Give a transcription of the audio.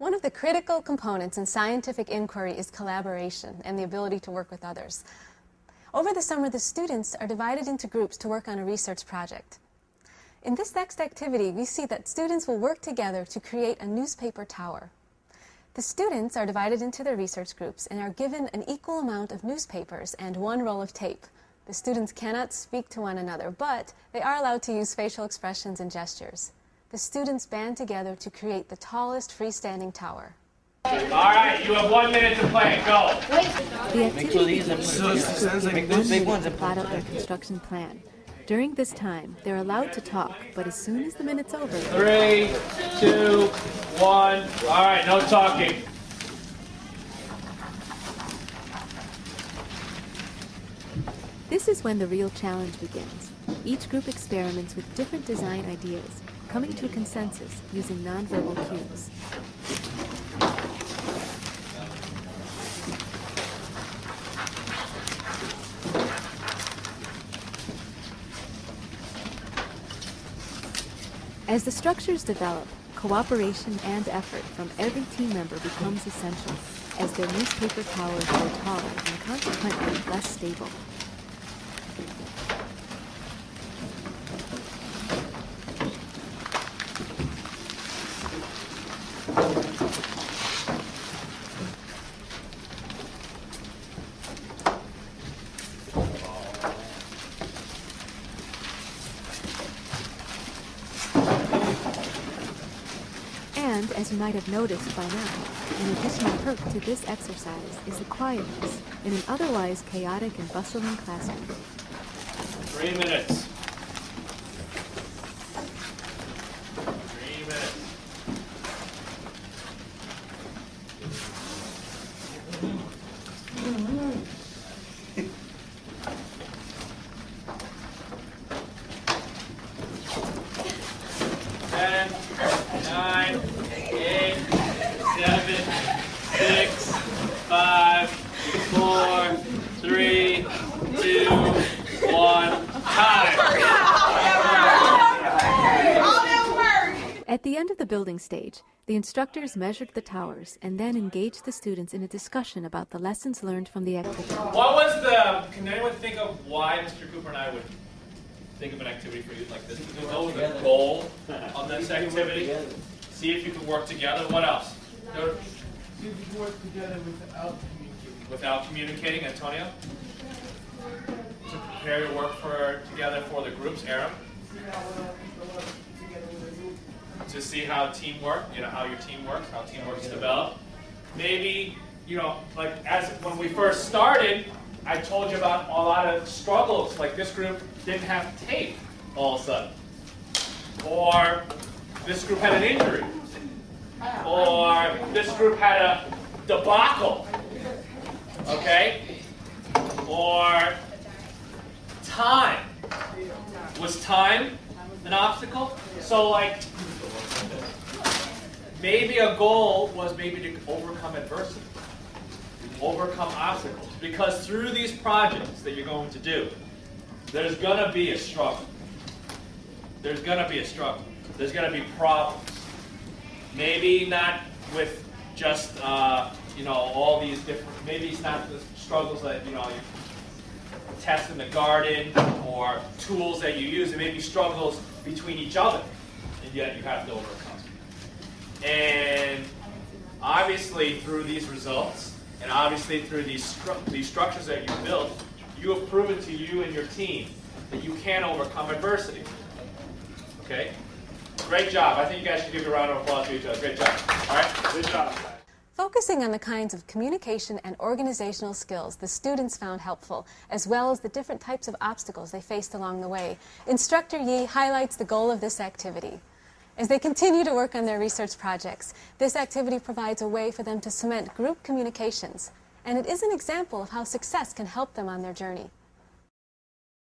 One of the critical components in scientific inquiry is collaboration and the ability to work with others. Over the summer, the students are divided into groups to work on a research project. In this next activity, we see that students will work together to create a newspaper tower. The students are divided into their research groups and are given an equal amount of newspapers and one roll of tape. The students cannot speak to one another, but they are allowed to use facial expressions and gestures. The students band together to create the tallest freestanding tower. All right, you have 1 minute to play. Go. The activity begins with one minute to plot out their construction plan. During this time, they're allowed to talk, but as soon as the minute's over... 3, 2, 1. All right, no talking. This is when the real challenge begins. Each group experiments with different design ideas, coming to a consensus using nonverbal cues. As the structures develop, cooperation and effort from every team member becomes essential, as their newspaper towers grow taller and consequently less stable. And, as you might have noticed by now, an additional perk to this exercise is the quietness in an otherwise chaotic and bustling classroom. 3 minutes. 3 minutes. Ten, 9, 8, 7, 6, 5, 4, 3, 2, 1. Time. At the end of the building stage, the instructors measured the towers and then engaged the students in a discussion about the lessons learned from the activity. Can anyone think of why Mr. Cooper and I would think of an activity for you like this? Because what was the goal of this activity? See if you can work together. What else? See if you can work together without communicating. Without communicating, Antonio? To prepare your work together for the groups, Aaron? To see how teamwork, how your team works, how teamwork is developed. Maybe, like when we first started, I told you about a lot of struggles, like this group didn't have tape all of a sudden. Or this group had an injury. Or this group had a debacle. Okay? Or time. Was time an obstacle? So maybe a goal was maybe to overcome adversity. Overcome obstacles. Because through these projects that you're going to do, there's going to be a struggle. There's going to be a struggle. There's going to be problems. Maybe not with just, all these different, maybe it's not the struggles that, you test in the garden or tools that you use. It may be struggles between each other, and yet you have to overcome. And obviously through these results, and obviously through these structures that you built, you have proven to you and your team that you can overcome adversity. Okay? Great job. I think you guys should give a round of applause to each other. Great job. All right? Good job. Focusing on the kinds of communication and organizational skills the students found helpful, as well as the different types of obstacles they faced along the way, Instructor Yi highlights the goal of this activity. As they continue to work on their research projects, this activity provides a way for them to cement group communications, and it is an example of how success can help them on their journey.